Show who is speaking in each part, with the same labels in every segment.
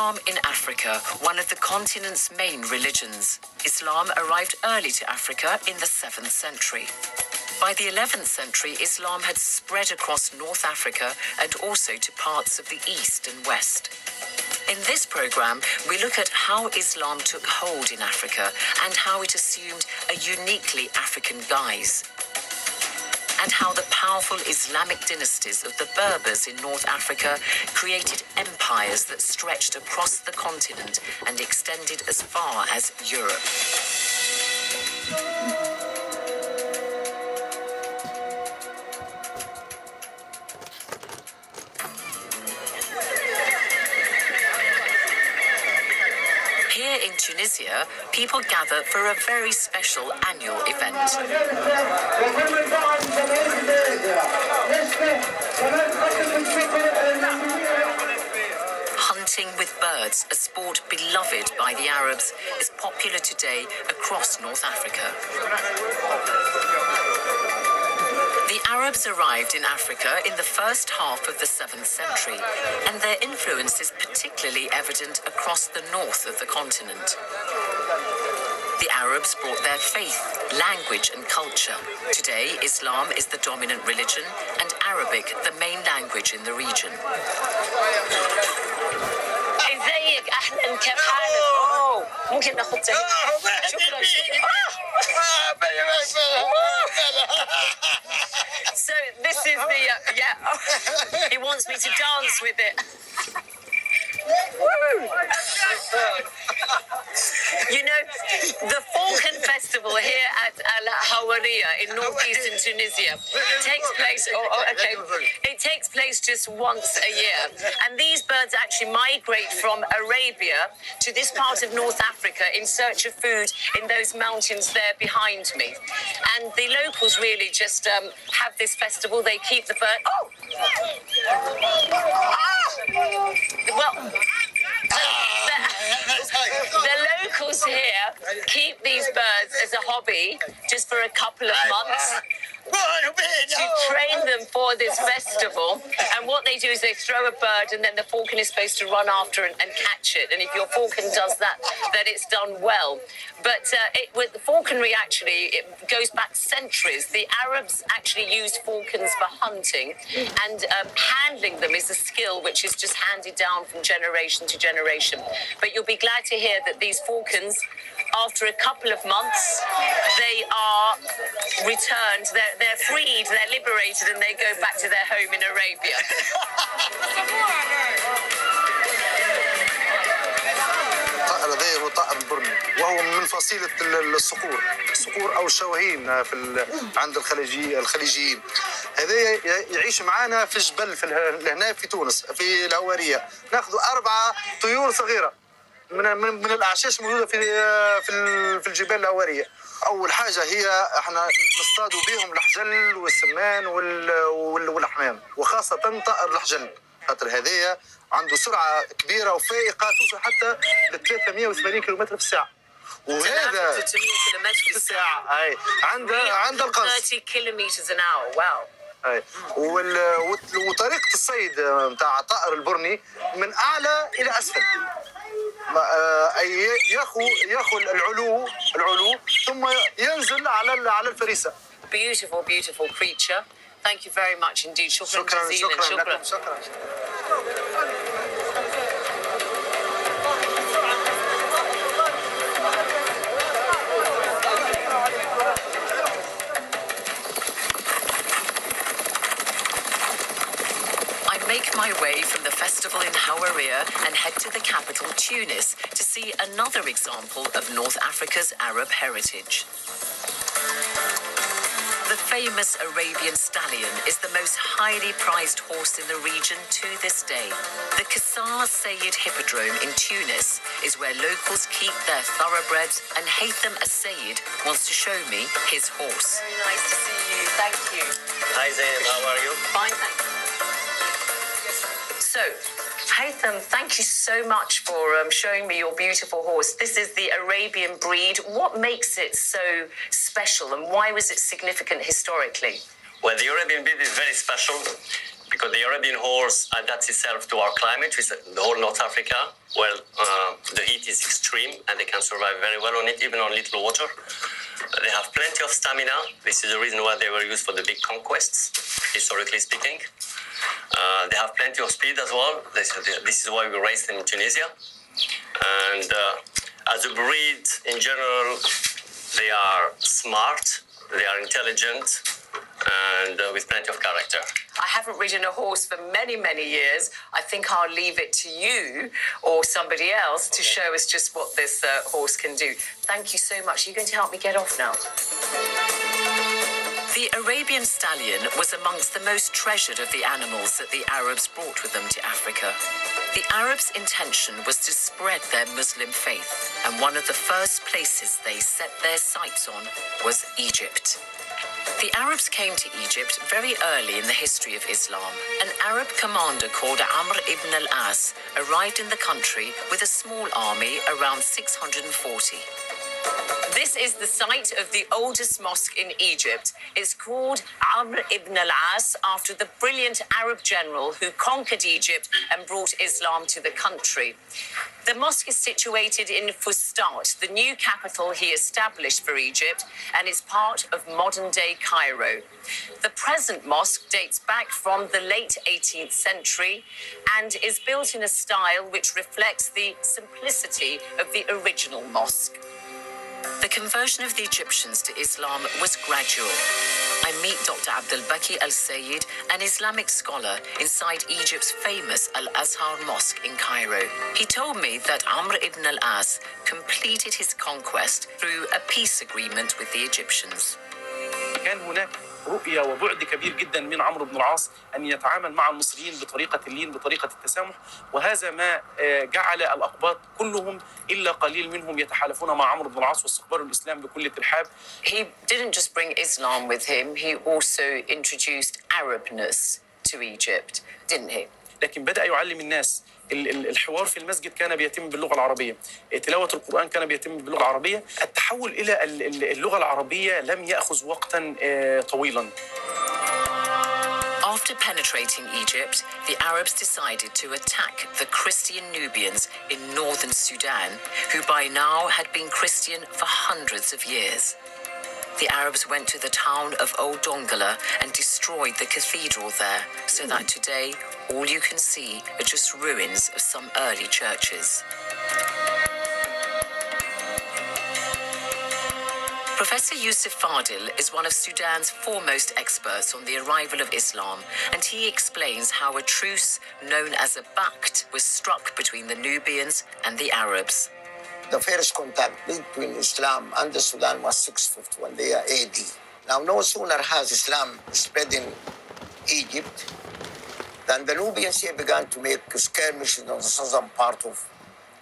Speaker 1: Islam in Africa, one of the continent's main religions. Islam arrived early to Africa in the 7th century. By the 11th century, Islam had spread across North Africa and also to parts of the East and West. In this program, we look at how Islam took hold in Africa and how it assumed a uniquely African guise, and how the powerful Islamic dynasties of the Berbers in North Africa created empires that stretched across the continent and extended as far as Europe. Here in Tunisia, people gather for a very special annual event. Hunting with birds, a sport beloved by the Arabs, is popular today across North Africa. The Arabs arrived in Africa in the first half of the 7th century, and their influence is particularly evident across the north of the continent. The Arabs brought their faith, language, and culture. Today, Islam is the dominant religion, and Arabic the main language in the region.
Speaker 2: ازيك اهلا كيف حالك؟ ممكن ناخذ شكرا. So this is the yeah. He wants me to dance with it. You know, the Falcon Festival here at Al Hawaria in northeastern Tunisia takes place. It takes place just once a year, and these birds actually migrate from Arabia to this part of North Africa in search of food in those mountains there behind me. And the locals really just have this festival. They keep the bird. Well. The locals here keep these birds as a hobby just for a couple of months to train them for this festival. And what they do is they throw a bird and then the falcon is supposed to run after and catch it. And if your falcon does that, then it's done well. But with the falconry, actually, it goes back centuries. The Arabs actually used falcons for hunting, and handling them is a skill which is just handed down from generation to generation. But you'll be glad to hear that these falcons, after a couple of months, they are returned, they're freed, they're liberated, and they go back to their home in Arabia.
Speaker 3: الطائر هذا هو طائر البرني، وهو من فصيلة الصقور أو الشواهين عند الخليجيين. هذا يعيش معنا في الجبل هنا في تونس في الهوارية. ناخذ 4 طيور صغيرة من الأعشاش الموجودة في الجبال الهوارية. أول حاجة هي احنا نصطاد بهم الحجل والسمان والحمام، وخاصة طائر الحجل، خاطر هذايا عنده سرعة كبيرة وفائقة توصل حتى ل 380 كم في الساعة.
Speaker 1: وهذا 300 كم في الساعة.
Speaker 3: أي عند القنص
Speaker 1: 30 كيلومتر an hour. واو.
Speaker 3: أي وطريقة الصيد نتاع طائر البرني من أعلى إلى أسفل. ياخذ العلو ثم ينزل على الفريسة.
Speaker 1: Beautiful creature. Thank you very much indeed. شكرا جزيلا.
Speaker 3: شكرا.
Speaker 1: Make my way from the festival in Hawaria and head to the capital, Tunis, to see another example of North Africa's Arab heritage. The famous Arabian stallion is the most highly prized horse in the region to this day. The Qasar Sayed Hippodrome in Tunis is where locals keep their thoroughbreds, and Haytham As-Sayed wants to show me his horse.
Speaker 2: Very nice to see you. Thank you.
Speaker 4: Hi Zainab, how are you?
Speaker 2: Fine, thank you. So, Haytham, thank you so much for showing me your beautiful horse. This is the Arabian breed. What makes it so special, and why was it significant historically?
Speaker 4: Well, the Arabian breed is very special because the Arabian horse adapts itself to our climate, which is the whole North Africa, where the heat is extreme and they can survive very well on it, even on little water. They have plenty of stamina. This is the reason why they were used for the big conquests, historically speaking. They have plenty of speed as well. This is why we raised them in Tunisia. And as a breed, in general, they are smart, they are intelligent, and with plenty of character.
Speaker 1: I haven't ridden a horse for many, many years. I think I'll leave it to you or somebody else to show us just what this horse can do. Thank you so much. Are you going to help me get off now? The Arabian stallion was amongst the most treasured of the animals that the Arabs brought with them to Africa. The Arabs' intention was to spread their Muslim faith, and one of the first places they set their sights on was Egypt. The Arabs came to Egypt very early in the history of Islam. An Arab commander called Amr ibn al-As arrived in the country with a small army around 640. This is the site of the oldest mosque in Egypt. It's called Amr ibn al-As after the brilliant Arab general who conquered Egypt and brought Islam to the country. The mosque is situated in Fustat, the new capital he established for Egypt, and is part of modern-day Cairo. The present mosque dates back from the late 18th century and is built in a style which reflects the simplicity of the original mosque. The conversion of the Egyptians to Islam was gradual. I meet Dr. Abdelbaki Al-Sayed, an Islamic scholar inside Egypt's famous Al-Azhar Mosque in Cairo. He told me that Amr ibn al-As completed his conquest through a peace agreement with the Egyptians.
Speaker 5: كان هناك رؤية وبعد كبير جدا من عمرو بن العاص أن يتعامل مع المصريين بطريقة اللين بطريقة التسامح وهذا ما جعل الأقباط كلهم إلا قليل منهم يتحالفون مع عمرو بن العاص واستخبار الإسلام بكل ترحاب.
Speaker 1: He didn't just bring Islam with him, he also introduced Arabness to Egypt, didn't he?
Speaker 5: لكن بدأ يعلم الناس الحوار في المسجد كان بيتم باللغة العربية، تلاوة القرآن كان بيتم باللغة العربية، التحول إلى اللغة العربية لم يأخذ وقتا طويلا.
Speaker 1: After penetrating Egypt, the Arabs decided to attack the Christian Nubians in northern Sudan, who by now had been Christian for hundreds of years. The Arabs went to the town of Old Dongola and destroyed the cathedral there, so that today all you can see are just ruins of some early churches. Professor Yusuf Fadil is one of Sudan's foremost experts on the arrival of Islam, and he explains how a truce known as a Pact was struck between the Nubians and the Arabs.
Speaker 6: The first contact between Islam and the Sudan was 651 AD. Now, no sooner has Islam spread in Egypt than the Nubians here began to make skirmishes on the southern part of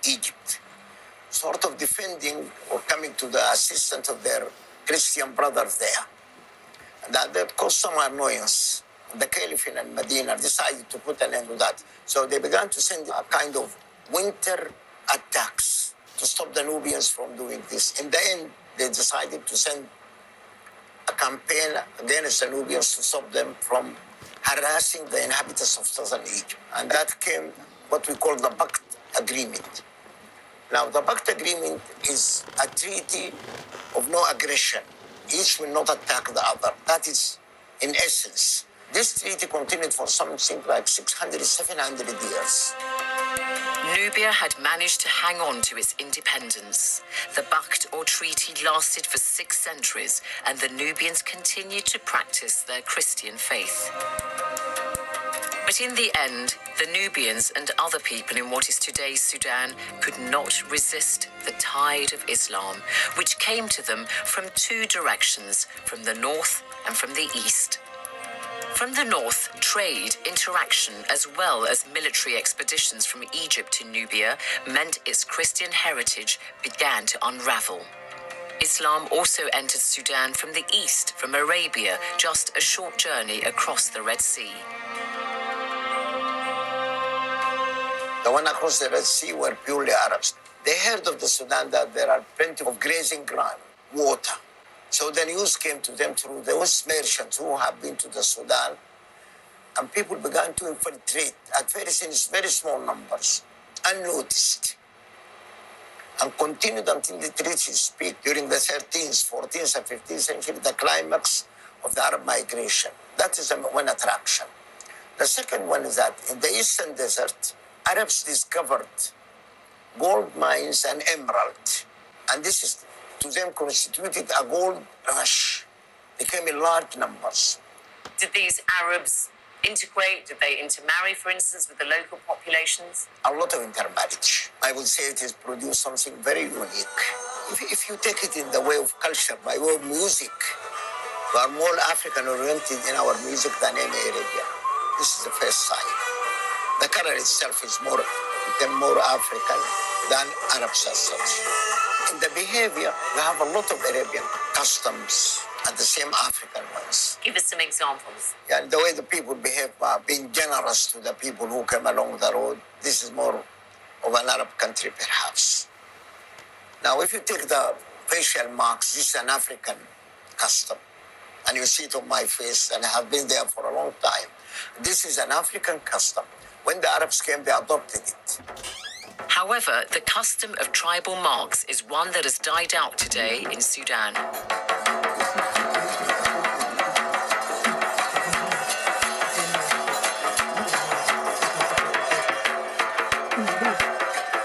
Speaker 6: Egypt, sort of defending or coming to the assistance of their Christian brothers there. And that caused some annoyance. The Caliph in Medina decided to put an end to that. So they began to send a kind of winter attacks to stop the Nubians from doing this. In the end, they decided to send a campaign against the Nubians to stop them from harassing the inhabitants of southern Egypt. And that came what we call the Pact Agreement. Now, the Pact Agreement is a treaty of no aggression. Each will not attack the other. That is, in essence. This treaty continued for something like 600, 700 years.
Speaker 1: Nubia had managed to hang on to its independence. The Pact or treaty lasted for 6 centuries, and the Nubians continued to practice their Christian faith. But in the end, the Nubians and other people in what is today's Sudan could not resist the tide of Islam, which came to them from 2 directions, from the north and from the east. From the north, trade, interaction, as well as military expeditions from Egypt to Nubia meant its Christian heritage began to unravel. Islam also entered Sudan from the east, from Arabia, just a short journey across the Red Sea.
Speaker 6: The one across the Red Sea were purely Arabs. They heard of the Sudan that there are plenty of grazing ground, water. So the news came to them through those merchants who have been to the Sudan and people began to infiltrate, at first in very small numbers, unnoticed, and continued until it reached its peak during the 13th, 14th, and 15th century, the climax of the Arab migration. That is one attraction. The second one is that in the Eastern Desert, Arabs discovered gold mines and emerald. And this is, to them, constituted a gold rush. They came in large numbers.
Speaker 2: Did these Arabs integrate? Did they intermarry, for instance, with the local populations?
Speaker 6: A lot of intermarriage. I would say it has produced something very unique. If you take it in the way of culture, by way of music, we are more African-oriented in our music than any Arabian. This is the first sign. The color itself is more African than Arabs as such. In the behavior, we have a lot of Arabian customs and the same African ones.
Speaker 2: Give us some examples.
Speaker 6: Yeah, the way the people behave, being generous to the people who come along the road, this is more of an Arab country, perhaps. Now, if you take the facial marks, this is an African custom. And you see it on my face, and I have been there for a long time. This is an African custom. When the Arabs came, they adopted it.
Speaker 1: However, the custom of tribal marks is one that has died out today in Sudan.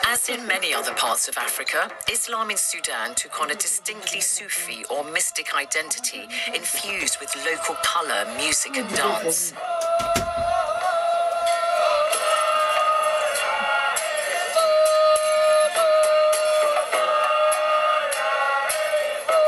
Speaker 1: As in many other parts of Africa, Islam in Sudan took on a distinctly Sufi or mystic identity infused with local color, music, and dance.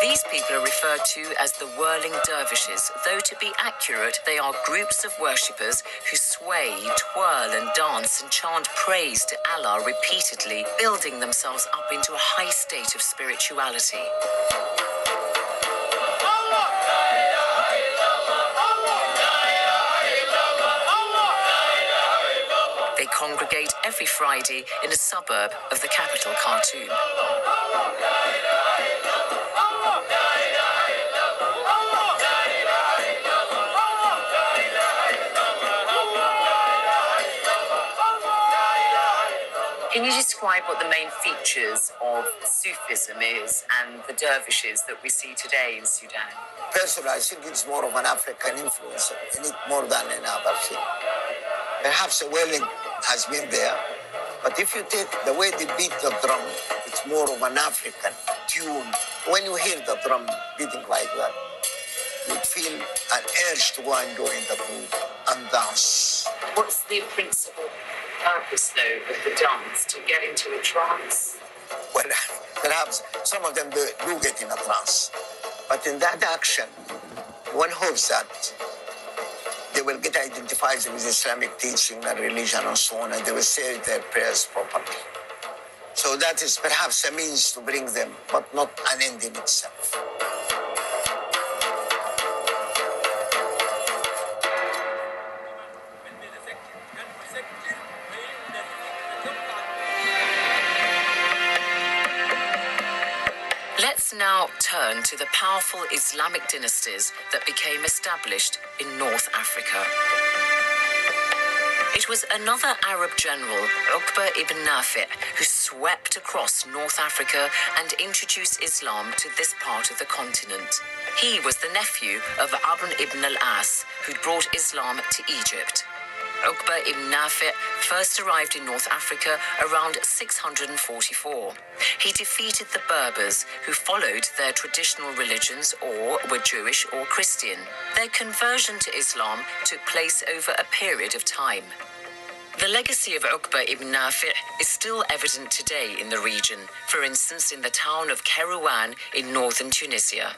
Speaker 1: These people are referred to as the whirling dervishes, though to be accurate, they are groups of worshippers who sway, twirl and dance and chant praise to Allah repeatedly, building themselves up into a high state of spirituality. They congregate every Friday in a suburb of the capital, Khartoum.
Speaker 2: Can you describe what the main features of Sufism is and the dervishes that we see today in Sudan?
Speaker 6: Personally, I think it's more of an African influence in it more than another thing. Perhaps the wailing has been there, but if you take the way they beat the drum, it's more of an African tune. When you hear the drum beating like that, you feel an urge to go and join the group and dance.
Speaker 2: What's the principal purpose, though, of the dance? To get into a trance?
Speaker 6: Well, perhaps some of them do get in a trance. But in that action, one hopes that they will get identified with Islamic teaching and religion and so on, and they will say their prayers properly. So that is perhaps a means to bring them, but not an end in itself.
Speaker 1: Let's now turn to the powerful Islamic dynasties that became established in North Africa. It was another Arab general, Uqba ibn Nafi', who swept across North Africa and introduced Islam to this part of the continent. He was the nephew of Amr ibn al-As, who brought Islam to Egypt. Uqba ibn Nafi' first arrived in North Africa around 644. He defeated the Berbers, who followed their traditional religions or were Jewish or Christian. Their conversion to Islam took place over a period of time. The legacy of Uqba ibn Nafi' is still evident today in the region, for instance in the town of Kairouan in northern Tunisia.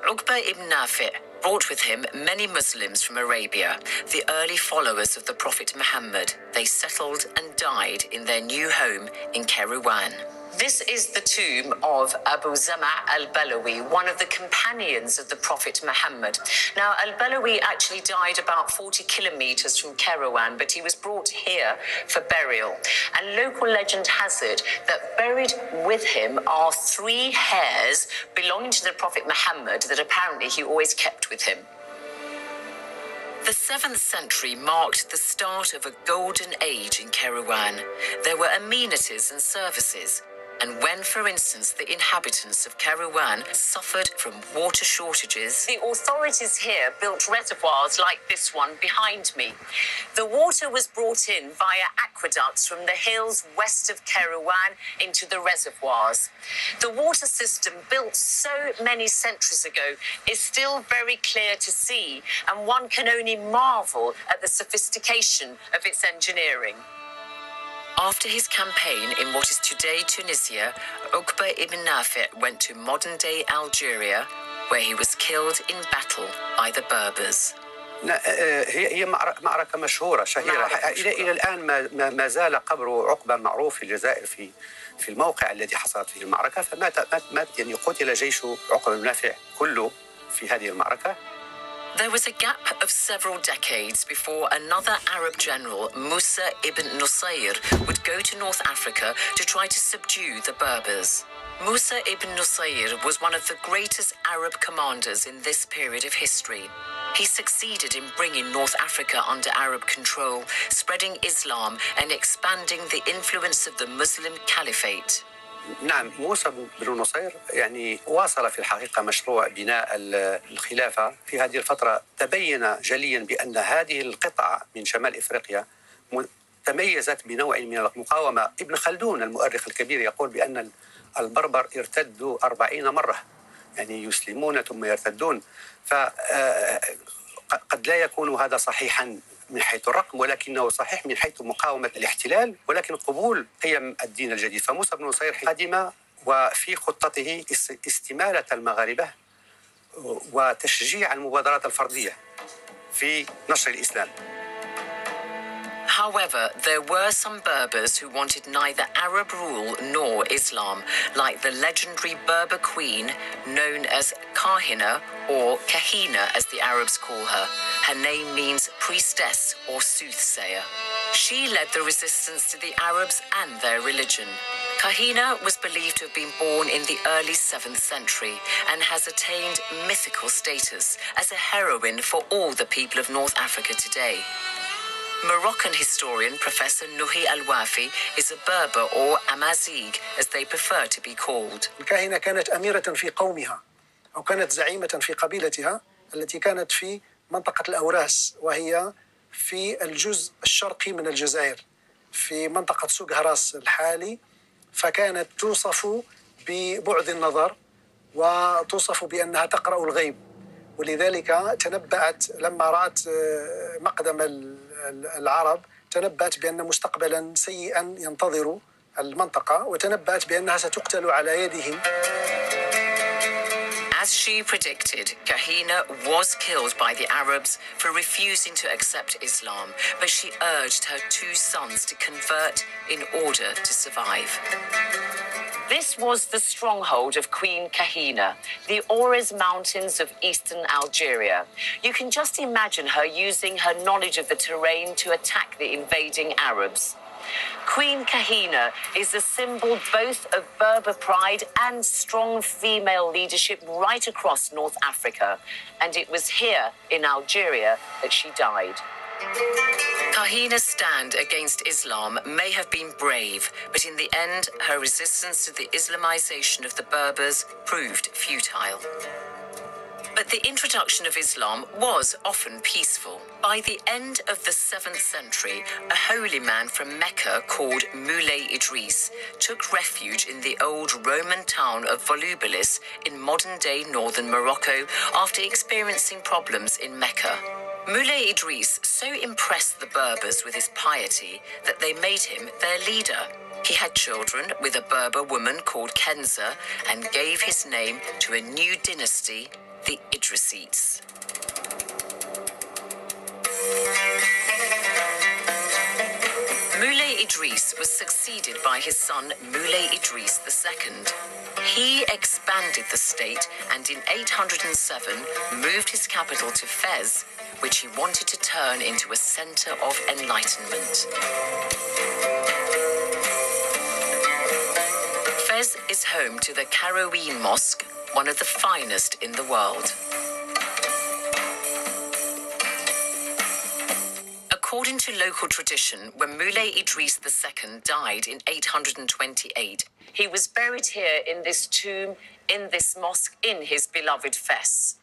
Speaker 1: Uqba ibn Nafi' brought with him many Muslims from Arabia, the early followers of the Prophet Muhammad. They settled and died in their new home in Kairouan. This is the tomb of Abu Zama' al-Balawi, one of the companions of the Prophet Muhammad. Now, al-Balawi actually died about 40 kilometers from Kairouan, but he was brought here for burial. And local legend has it that buried with him are 3 hairs belonging to the Prophet Muhammad that apparently he always kept with him. The 7th century marked the start of a golden age in Kairouan. There were amenities and services. And when, for instance, the inhabitants of Kairouan suffered from water shortages,
Speaker 2: the authorities here built reservoirs like this one behind me. The water was brought in via aqueducts from the hills west of Kairouan into the reservoirs. The water system built so many centuries ago is still very clear to see, and one can only marvel at the sophistication of its engineering.
Speaker 1: After his campaign in what is today Tunisia, Uqba ibn Nafi' went to modern-day Algeria, where he was killed in battle by the Berbers.
Speaker 7: هي معركة مشهورة شهيرة إلى الآن ما زال قبر عقبة معروف في الجزائر في الموقع الذي حصلت فيه المعركة. فمات يعني قتل جيش عقبة بن نافع كله في هذه المعركة.
Speaker 1: There was a gap of several decades before another Arab general, Musa ibn Nusayr, would go to North Africa to try to subdue the Berbers. Musa ibn Nusayr was one of the greatest Arab commanders in this period of history. He succeeded in bringing North Africa under Arab control, spreading Islam and expanding the influence of the Muslim Caliphate.
Speaker 7: نعم، موسى بن نصير يعني واصل في الحقيقة مشروع بناء الخلافة في هذه الفترة. تبين جليا بأن هذه القطعة من شمال إفريقيا تميزت بنوع من المقاومة. ابن خلدون المؤرخ الكبير يقول بأن البربر ارتدوا 40 مرة، يعني يسلمون ثم يرتدون. فقد لا يكون هذا صحيحا من حيث الرقم، ولكنه صحيح من حيث مقاومة الاحتلال ولكن قبول قيم الدين الجديد. فموسى بن نصير قدم وفي خطته استمالة المغاربة وتشجيع المبادرات الفردية في نشر الإسلام.
Speaker 1: However, there were some Berbers who wanted neither Arab rule nor Islam, like the legendary Berber queen known as Kahina, or Kahina as the Arabs call her. Her name means priestess or soothsayer. She led the resistance to the Arabs and their religion. Kahina was believed to have been born in the early 7th century and has attained mythical status as a heroine for all the people of North Africa today. Moroccan historian Professor Nuhi Al-Wafi is a Berber or Amazigh, as they prefer to be called.
Speaker 8: الكاهنة كانت أميرة في قومها أو كانت زعيمة في قبيلتها التي كانت في منطقة الأوراس، وهي في الجزء الشرقي من الجزائر في منطقة سوق هراس الحالي. فكانت توصف ببعد النظر وتوصف بأنها تقرأ الغيب، ولذلك تنبأت لما رأت مقدم العرب تنبأت بأن مستقبلا سيئا ينتظر المنطقة، وتنبأت بأنها ستقتل على يدهم.
Speaker 1: As she predicted, Kahina was killed by the Arabs for refusing to accept Islam, but she urged her 2 sons to convert in order to survive.
Speaker 2: This was the stronghold of Queen Kahina, the Ores Mountains of eastern Algeria. You can just imagine her using her knowledge of the terrain to attack the invading Arabs. Queen Kahina is a symbol both of Berber pride and strong female leadership right across North Africa, and it was here in Algeria that she died.
Speaker 1: Kahina's stand against Islam may have been brave, but in the end, her resistance to the Islamization of the Berbers proved futile. But the introduction of Islam was often peaceful. By the end of the 7th century, a holy man from Mecca called Moulay Idris took refuge in the old Roman town of Volubilis in modern-day northern Morocco after experiencing problems in Mecca. Moulay Idris so impressed the Berbers with his piety that they made him their leader. He had children with a Berber woman called Kenza and gave his name to a new dynasty, the Idrisites. Moulay Idris was succeeded by his son Moulay Idris II. He expanded the state and in 807 moved his capital to Fez, which he wanted to turn into a center of enlightenment. Fez is home to the Kairouan Mosque, one of the finest in the world. According to local tradition, when Moulay Idris II died in 828,
Speaker 2: he was buried here in this tomb, in this mosque, in his beloved Fes.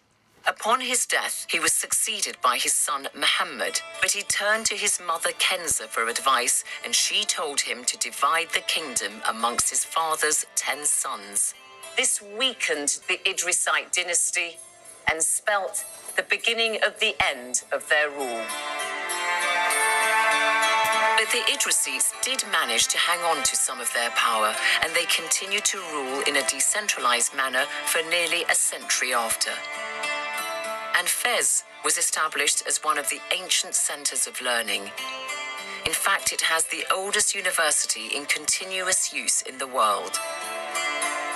Speaker 1: Upon his death, he was succeeded by his son Muhammad, but he turned to his mother Kenza for advice, and she told him to divide the kingdom amongst his father's 10 sons.
Speaker 2: This weakened the Idrisite dynasty and spelt the beginning of the end of their rule.
Speaker 1: But the Idrisites did manage to hang on to some of their power, and they continued to rule in a decentralized manner for nearly a century after. And Fez was established as one of the ancient centers of learning. In fact, it has the oldest university in continuous use in the world.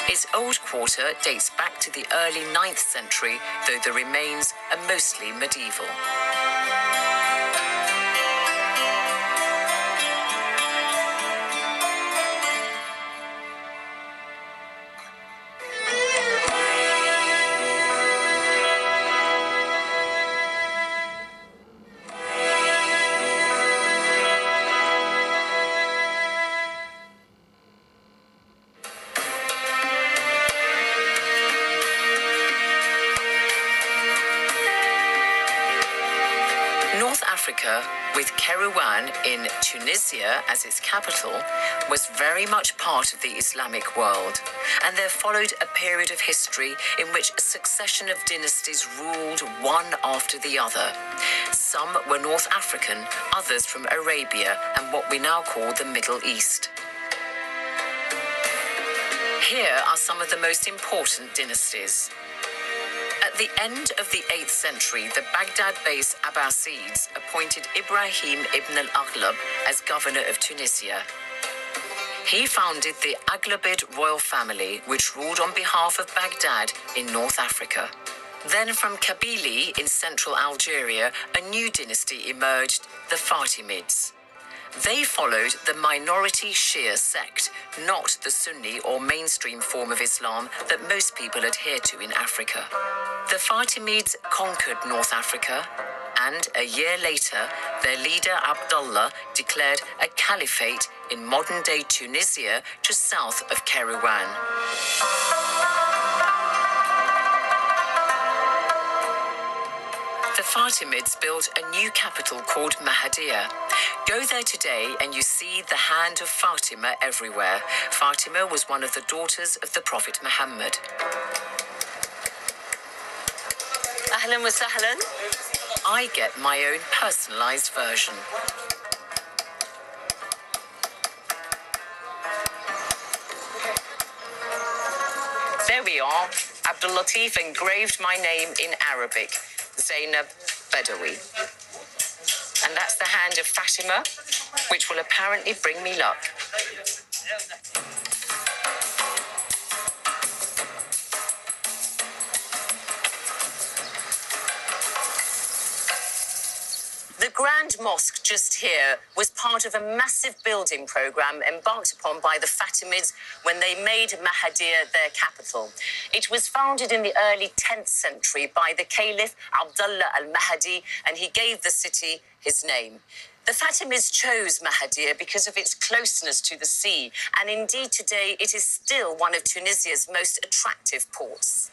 Speaker 1: Its old quarter dates back to the early 9th century, though the remains are mostly medieval. North Africa, with Kairouan in Tunisia as its capital, was very much part of the Islamic world, and there followed a period of history in which a succession of dynasties ruled one after the other. Some were North African, others from Arabia and what we now call the Middle East. Here are some of the most important dynasties. At the end of the 8th century, the Baghdad-based Abbasids appointed Ibrahim ibn al-Aghlab as governor of Tunisia. He founded the Aghlabid royal family, which ruled on behalf of Baghdad in North Africa. Then from Kabylie in central Algeria, a new dynasty emerged, the Fatimids. They followed the minority Shia sect, not the Sunni or mainstream form of Islam that most people adhere to in Africa. The Fatimids conquered North Africa, and a year later, their leader Abdullah declared a caliphate in modern-day Tunisia just south of Kairouan. The Fatimids built a new capital called Mahadiya. Go there today and you see the hand of Fatima everywhere. Fatima was one of the daughters of the Prophet Muhammad.
Speaker 2: Ahlan wa sahlan.
Speaker 1: I get my own personalized version.
Speaker 2: There we are. Abdul Latif engraved my name in Arabic, Zainab Badawi. And that's the hand of Fatima, which will apparently bring me luck. The Grand Mosque just here was part of a massive building program embarked upon by the Fatimids when they made Mahadiya their capital. It was founded in the early 10th century by the Caliph Abdullah al-Mahdi, and he gave the city his name. The Fatimids chose Mahadiya because of its closeness to the sea, and indeed today it is still one of Tunisia's most attractive ports.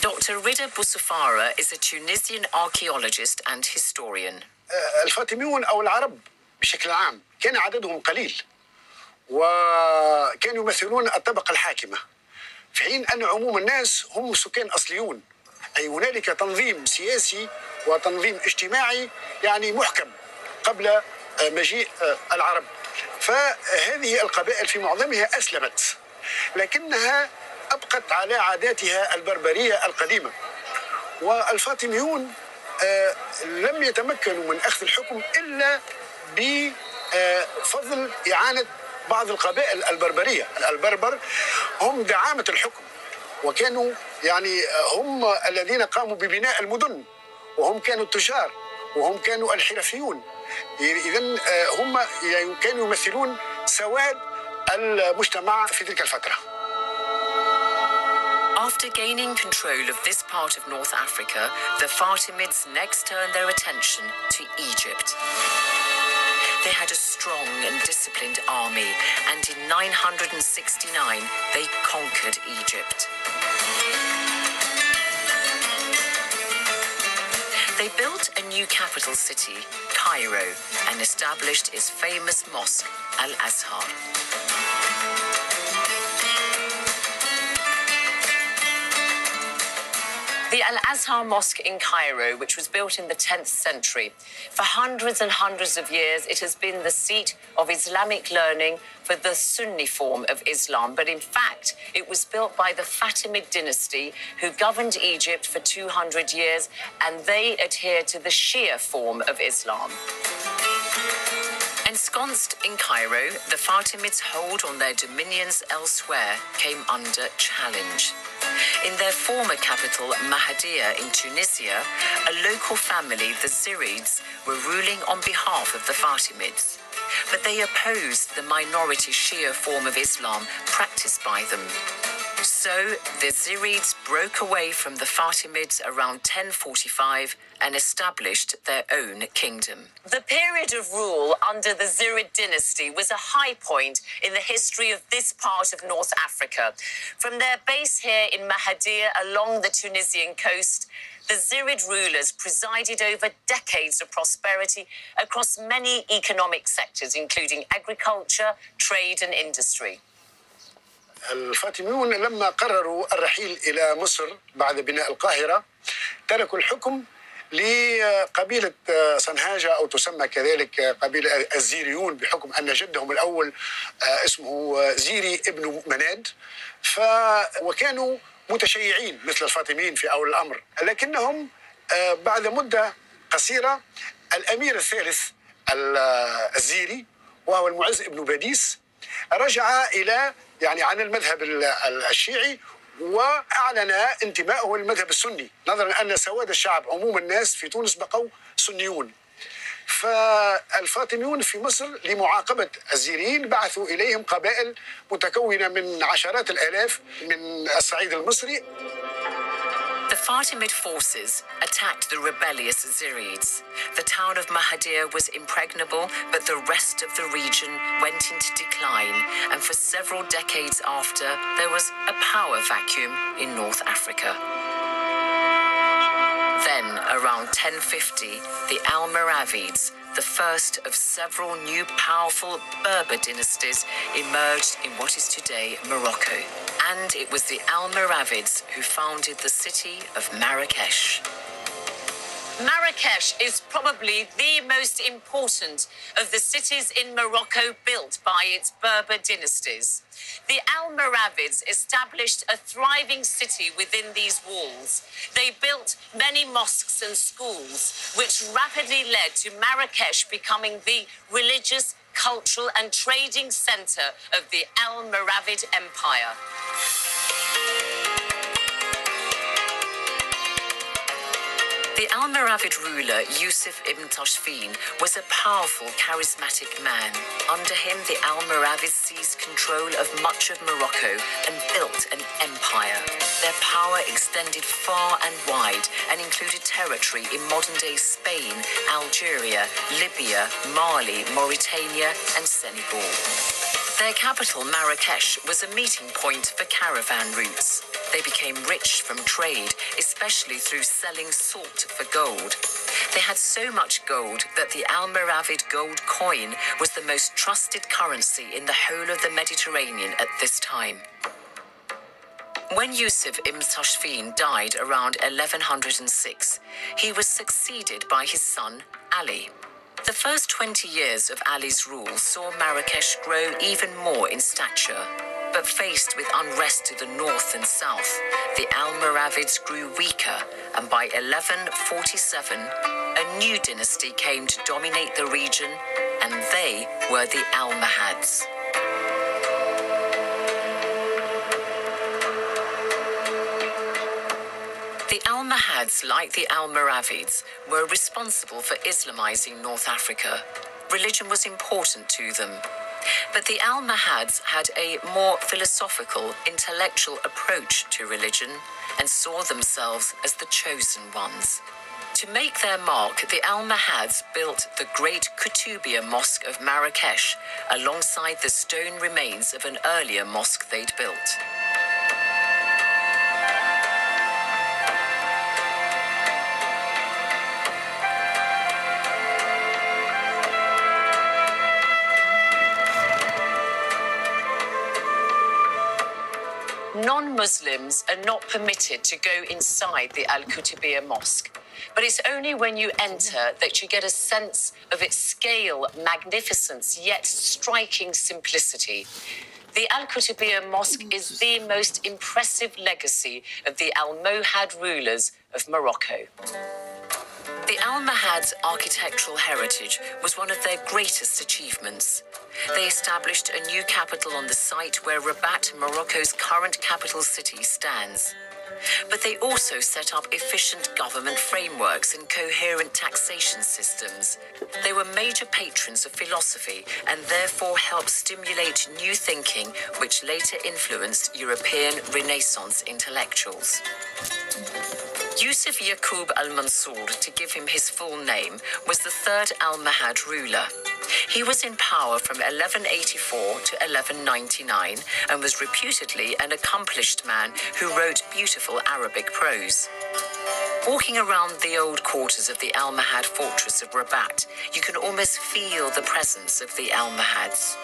Speaker 1: Dr. Rida Boussafara is a Tunisian archaeologist and historian.
Speaker 9: الفاطميون أو العرب بشكل عام كان عددهم قليل وكانوا يمثلون الطبقة الحاكمة في حين أن عموم الناس هم سكان أصليون أي هنالك تنظيم سياسي وتنظيم اجتماعي يعني محكم قبل مجيء العرب فهذه القبائل في معظمها أسلمت لكنها أبقت على عاداتها البربرية القديمة والفاطميون لم يتمكنوا من أخذ الحكم إلا بفضل إعانة بعض القبائل البربرية البربر هم دعامة الحكم وكانوا يعني هم الذين قاموا ببناء المدن وهم كانوا التجار وهم كانوا الحرفيون إذن هم كانوا يمثلون سواد المجتمع في تلك الفترة.
Speaker 1: After After gaining control of this part of North Africa, the Fatimids next turned their attention to Egypt. They had a strong and disciplined army, and in 969 they conquered Egypt. They built a new capital city, Cairo, and established its famous mosque, Al-Azhar. The Al-Azhar Mosque in Cairo, which was built in the 10th century. For hundreds and hundreds of years, it has been the seat of Islamic learning for the Sunni form of Islam. But in fact, it was built by the Fatimid dynasty, who governed Egypt for 200 years, and they adhere to the Shia form of Islam. Ensconced in Cairo, the Fatimids' hold on their dominions elsewhere came under challenge. In their former capital, Mahdia in Tunisia, a local family, the Zirids, were ruling on behalf of the Fatimids. But they opposed the minority Shia form of Islam practiced by them. So the Zirids broke away from the Fatimids around 1045 and established their own kingdom. The period of rule under the Zirid dynasty was a high point in the history of this part of North Africa. From their base here in Mahdia along the Tunisian coast, the Zirid rulers presided over decades of prosperity across many economic sectors, including agriculture, trade and industry.
Speaker 9: الفاطميون لما قرروا الرحيل إلى مصر بعد بناء القاهرة تركوا الحكم لقبيلة صنهاجة أو تسمى كذلك قبيلة الزيريون بحكم أن جدهم الأول اسمه زيري ابن مناد وكانوا متشيعين مثل الفاطميين في أول الأمر لكنهم بعد مدة قصيرة الأمير الثالث الزيري وهو المعز ابن باديس رجع إلى عن المذهب الشيعي وأعلن انتمائه للمذهب السني نظرا أن سواد الشعب عموم الناس في تونس بقوا سنيون فالفاطميون في مصر لمعاقبة الزيريين بعثوا إليهم قبائل متكونة من عشرات الآلاف من الصعيد المصري.
Speaker 1: The Fatimid forces attacked the rebellious Zirids. The town of Mahdia was impregnable, but the rest of the region went into decline, and for several decades after, there was a power vacuum in North Africa. Then, around 1050, the Almoravids, the first of several new powerful Berber dynasties, emerged in what is today Morocco. And it was the Almoravids who founded the city of Marrakesh. Marrakesh is probably the most important of the cities in Morocco built by its Berber dynasties. The Almoravids established a thriving city within these walls. They built many mosques and schools, which rapidly led to Marrakesh becoming the religious, cultural and trading center of the Almoravid Empire. The Almoravid ruler Yusuf ibn Tashfin was a powerful, charismatic man. Under him, the Almoravids seized control of much of Morocco and built an empire. Their power extended far and wide and included territory in modern-day Spain, Algeria, Libya, Mali, Mauritania, and Senegal. Their capital, Marrakesh, was a meeting point for caravan routes. They became rich from trade, especially through selling salt for gold. They had so much gold that the Almoravid gold coin was the most trusted currency in the whole of the Mediterranean at this time. When Yusuf ibn Tashfin died around 1106, he was succeeded by his son, Ali. The first 20 years of Ali's rule saw Marrakesh grow even more in stature. But faced with unrest to the north and south, the Almoravids grew weaker, and by 1147, a new dynasty came to dominate the region, and they were the Almohads. The Almohads, like the Almoravids, were responsible for Islamizing North Africa. Religion was important to them. But the Almohads had a more philosophical, intellectual approach to religion and saw themselves as the chosen ones. To make their mark, the Almohads built the great Kutubia Mosque of Marrakesh alongside the stone remains of an earlier mosque they'd built. Non-Muslims are not permitted to go inside the Al-Kutubiyya Mosque, but it's only when you enter that you get a sense of its scale, magnificence, yet striking simplicity. The Al-Kutubiyya Mosque is the most impressive legacy of the Almohad rulers of Morocco. The Almohads' architectural heritage was one of their greatest achievements. They established a new capital on the site where Rabat, Morocco's current capital city, stands. But they also set up efficient government frameworks and coherent taxation systems. They were major patrons of philosophy and therefore helped stimulate new thinking, which later influenced European Renaissance intellectuals. Yusuf Yaqub al-Mansur, to give him his full name, was the third Almohad ruler. He was in power from 1184 to 1199 and was reputedly an accomplished man who wrote beautiful Arabic prose. Walking around the old quarters of the Almohad fortress of Rabat, you can almost feel the presence of the Almohads.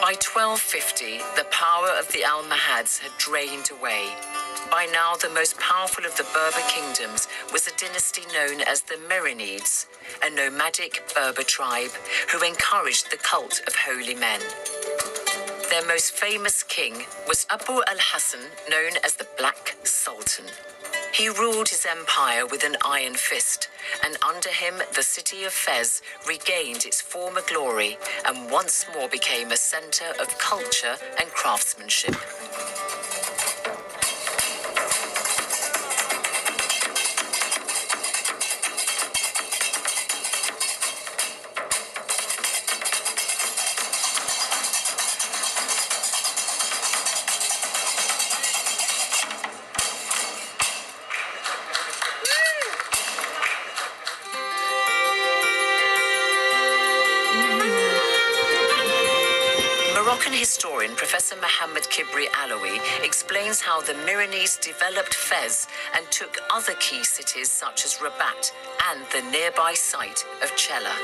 Speaker 1: By 1250, the power of the Almohads had drained away. By now, the most powerful of the Berber kingdoms was a dynasty known as the Merinids, a nomadic Berber tribe who encouraged the cult of holy men. Their most famous king was Abu al-Hassan, known as the Black Sultan. He ruled his empire with an iron fist, and under him the city of Fez regained its former glory and once more became a center of culture and craftsmanship. Moroccan historian Professor Mohammed Kibri Alawi explains how the Merinids developed Fez and took other key cities such as Rabat and the nearby site of Chella.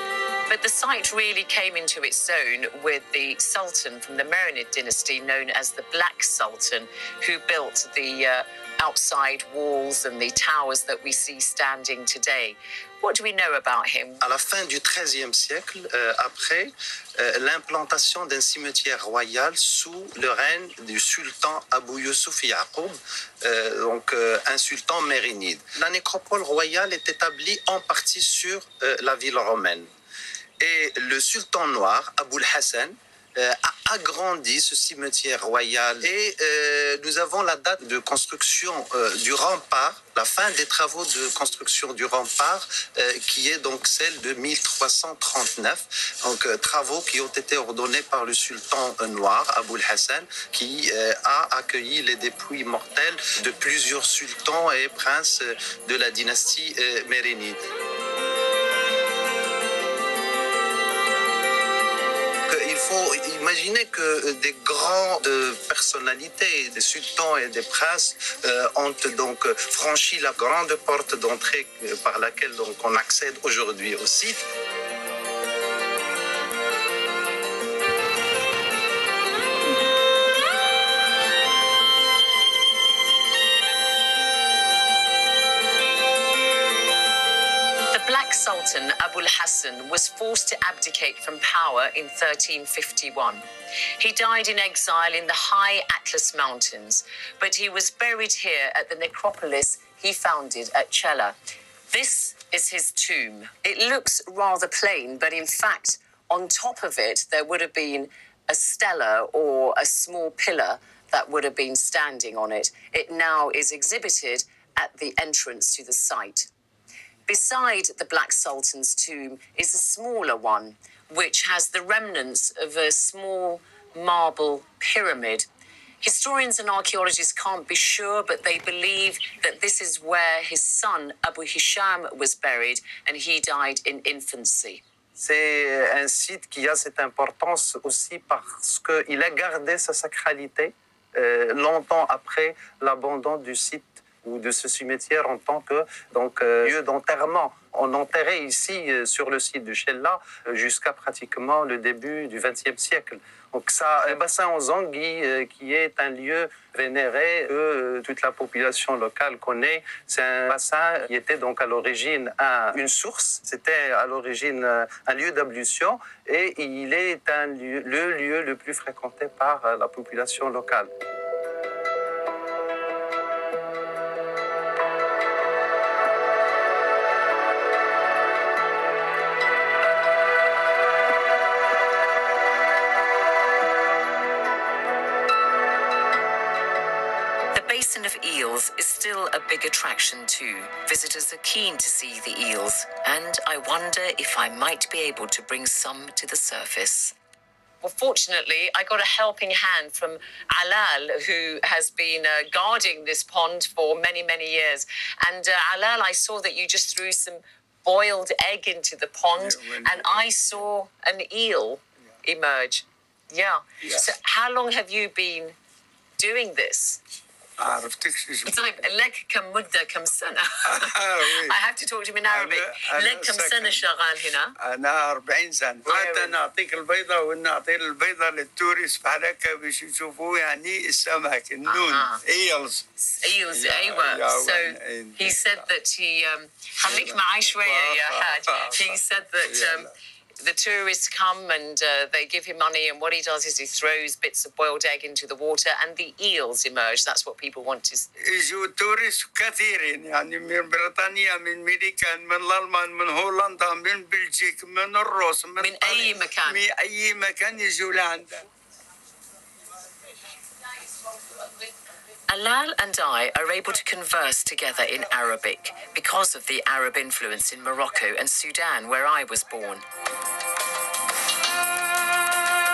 Speaker 1: But the site really came into its own with the Sultan from the Merinid dynasty known as the Black Sultan, who built the outside walls and the towers that we see standing today. What do we know about him?
Speaker 10: À la fin du XIIIe siècle, après l'implantation d'un cimetière royal sous le règne du sultan Abou Youssouf Yaqoub, donc un sultan mérinide. La nécropole royale est établie en partie sur la ville romaine. Et le sultan noir, Abou al-Hassan, a agrandi ce cimetière royal. Et nous avons la date de construction du rempart, la fin des travaux de construction du rempart, qui est donc celle de 1339. Donc travaux qui ont été ordonnés par le sultan noir, Abou al-Hassan, qui a accueilli les dépouilles mortelles de plusieurs sultans et princes de la dynastie mérinide. Il faut imaginer que des grandes personnalités, des sultans et des princes ont donc franchi la grande porte d'entrée par laquelle donc on accède aujourd'hui au site.
Speaker 1: Black Sultan Abu al-Hassan was forced to abdicate from power in 1351. He died in exile in the high Atlas Mountains, but he was buried here at the necropolis he founded at Chella. This is his tomb. It looks rather plain, but in fact, on top of it, there would have been a stela or a small pillar that would have been standing on it. It now is exhibited at the entrance to the site. Beside the Black Sultan's tomb is a smaller one, which has the remnants of a small marble pyramid. Historians and archaeologists can't be sure, but they believe that this is where his son, Abu Hisham, was buried, and he died in infancy.
Speaker 7: C'est un site qui a cette importance aussi parce qu'il a gardé sa sacralité longtemps après l'abandon du site ou de ce cimetière en tant que lieu d'enterrement. On enterrait ici, sur le site de Chella, jusqu'à pratiquement le début du XXe siècle. Donc ça, le bassin aux Anguilles, qui est un lieu vénéré que toute la population locale connaît, c'est un bassin qui était donc à l'origine une source, c'était à l'origine un lieu d'ablution et il est le lieu le plus fréquenté par la population locale.
Speaker 1: Of eels is still a big attraction too. Visitors are keen to see the eels, and I wonder if I might be able to bring some to the surface. Well, fortunately, I got a helping hand from Alal, who has been guarding this pond for many, many years. And Alal, I saw that you just threw some boiled egg into the pond, and I saw an eel emerge. Yeah. So how long have you been doing this? طيب لك كم مدة كم سنة؟ I have to talk to him in Arabic. لك كم سنة شغال هنا؟
Speaker 11: أنا 40 سنة. حتى نعطيك البيضة ونعطي البيضة للتورست بحالك باش يشوفوا يعني السمك النون. Eels.
Speaker 1: Eels, أيوة. So he said that he خليك معي شوية يا حاج. He said that the tourists come and they give him money, and what he does is he throws bits of boiled egg into the water and the eels emerge. That's what people want to see.
Speaker 11: يجوا تورست كثيرين يعني من بريطانيا من أمريكا من الألمان من هولندا من بلجيك من الروس من
Speaker 1: أي مكان
Speaker 11: من أي مكان يجوا لعندنا.
Speaker 1: Alal and I are able to converse together in Arabic because of the Arab influence in Morocco and Sudan, where I was born.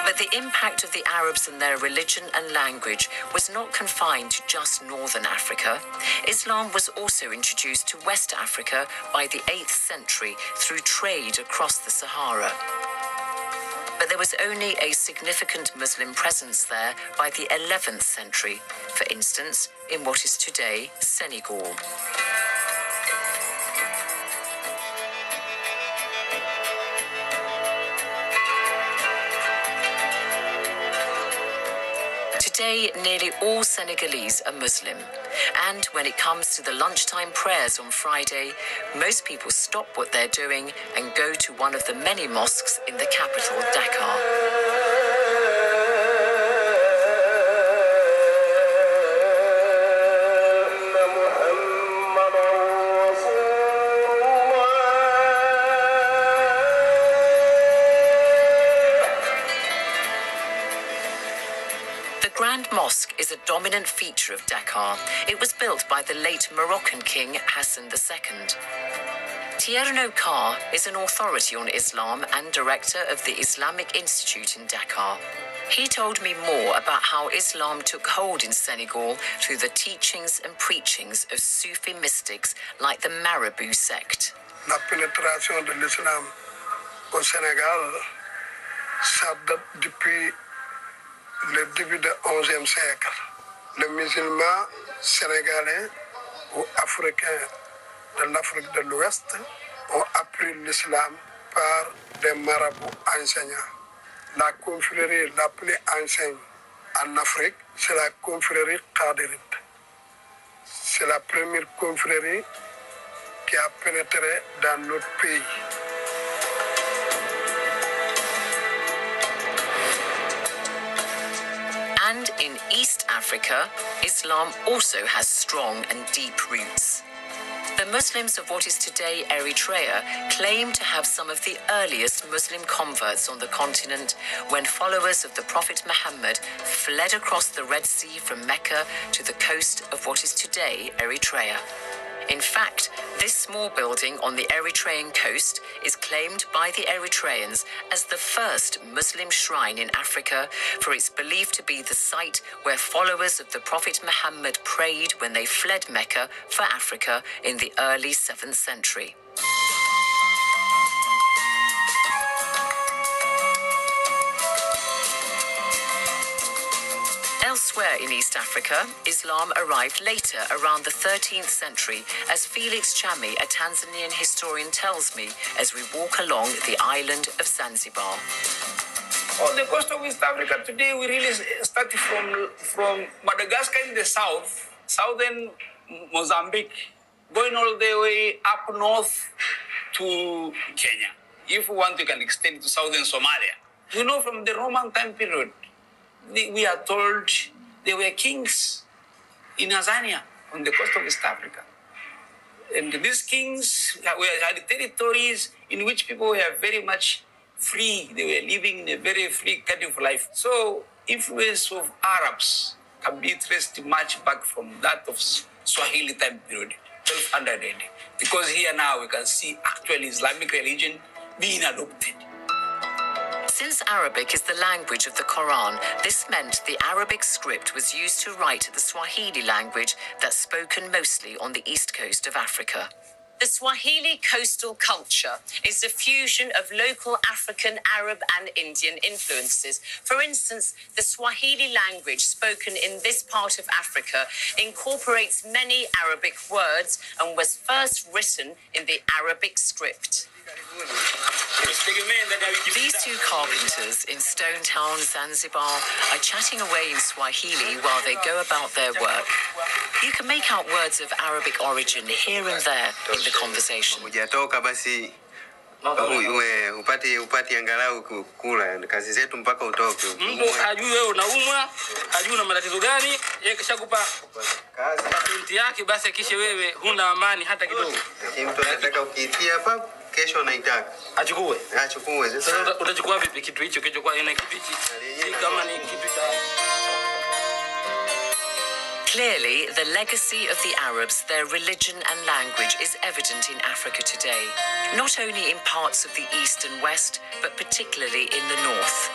Speaker 1: But the impact of the Arabs and their religion and language was not confined to just northern Africa. Islam was also introduced to West Africa by the 8th century through trade across the Sahara. But there was only a significant Muslim presence there by the 11th century, for instance, in what is today Senegal. Today, nearly all Senegalese are Muslim. And when it comes to the lunchtime prayers on Friday, most people stop what they're doing and go to one of the many mosques in the capital, Dakar. The Grand Mosque is a dominant feature of Dakar. It was built by the late Moroccan king Hassan II. Tierno Kar is an authority on Islam and director of the Islamic Institute in Dakar. He told me more about how Islam took hold in Senegal through the teachings and preachings of Sufi mystics like the Marabout sect.
Speaker 12: La pénétration de l'islam au Sénégal, ça date depuis le début du XIe siècle. Les musulmans sénégalais ou africains de l'Afrique de l'Ouest ont appris l'islam par des marabouts enseignants. La confrérie la plus ancienne en Afrique, c'est la confrérie qadirite. C'est la première confrérie qui a pénétré dans notre pays.
Speaker 1: And in East Africa, Islam also has strong and deep roots. The Muslims of what is today Eritrea claim to have some of the earliest Muslim converts on the continent when followers of the Prophet Muhammad fled across the Red Sea from Mecca to the coast of what is today Eritrea. In fact, this small building on the Eritrean coast is claimed by the Eritreans as the first Muslim shrine in Africa, for it's believed to be the site where followers of the Prophet Muhammad prayed when they fled Mecca for Africa in the early 7th century. Elsewhere in East Africa, Islam arrived later, around the 13th century, as Felix Chami, a Tanzanian historian, tells me as we walk along the island of Zanzibar.
Speaker 13: On the coast of East Africa today, we really start from Madagascar in the south, southern Mozambique, going all the way up north to Kenya. If we want, we can extend to southern Somalia. You know, from the Roman time period, we are told there were kings in Tanzania on the coast of East Africa. And these kings had territories in which people were very much free. They were living in a very free kind of life. So influence of Arabs can be traced much back from that of Swahili time period, 1200 AD. Because here now we can see actually Islamic religion being adopted.
Speaker 1: Since Arabic is the language of the Quran, this meant the Arabic script was used to write the Swahili language that's spoken mostly on the east coast of Africa. The Swahili coastal culture is a fusion of local African, Arab, and Indian influences. For instance, the Swahili language spoken in this part of Africa incorporates many Arabic words and was first written in the Arabic script. These two carpenters in Stone Town, Zanzibar, are chatting away in Swahili while they go about their work. You can make out words of Arabic origin here and there in the conversation.
Speaker 14: upate angalau kula kazi zetu mpaka utoke.
Speaker 13: Mtu ajue wewe unaumwa, ajue una matatizo gani, yeye kishakupa kazi patenti yake, basi kisha wewe huna amani hata kidogo.
Speaker 14: Mtu anataka ukiitia hapa kesho anaitaka
Speaker 13: achukue.
Speaker 14: Sasa
Speaker 13: utachukua vipi kitu hicho kilichokuwa ina kitu hichi? Si kama ni kitu cha.
Speaker 1: Clearly, the legacy of the Arabs, their religion and language is evident in Africa today, not only in parts of the East and West, but particularly in the North.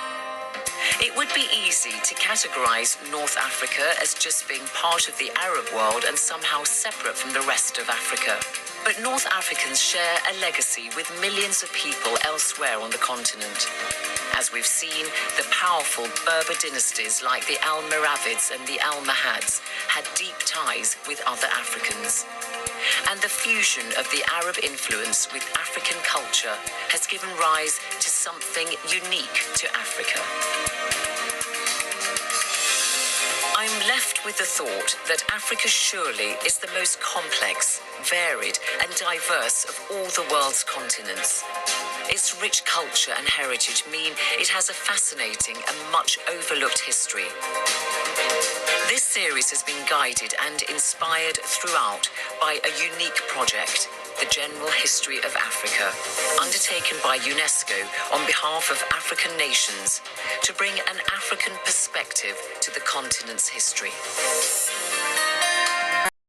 Speaker 1: It would be easy to categorize North Africa as just being part of the Arab world and somehow separate from the rest of Africa. But North Africans share a legacy with millions of people elsewhere on the continent. As we've seen, the powerful Berber dynasties like the Almoravids and the Almohads had deep ties with other Africans. And the fusion of the Arab influence with African culture has given rise to something unique to Africa. I'm left with the thought that Africa surely is the most complex, varied, and diverse of all the world's continents. Its rich culture and heritage mean it has a fascinating and much overlooked history. This series has been guided and inspired throughout by a unique project, the General History of Africa, undertaken by UNESCO on behalf of African nations to bring an African perspective to the continent's history.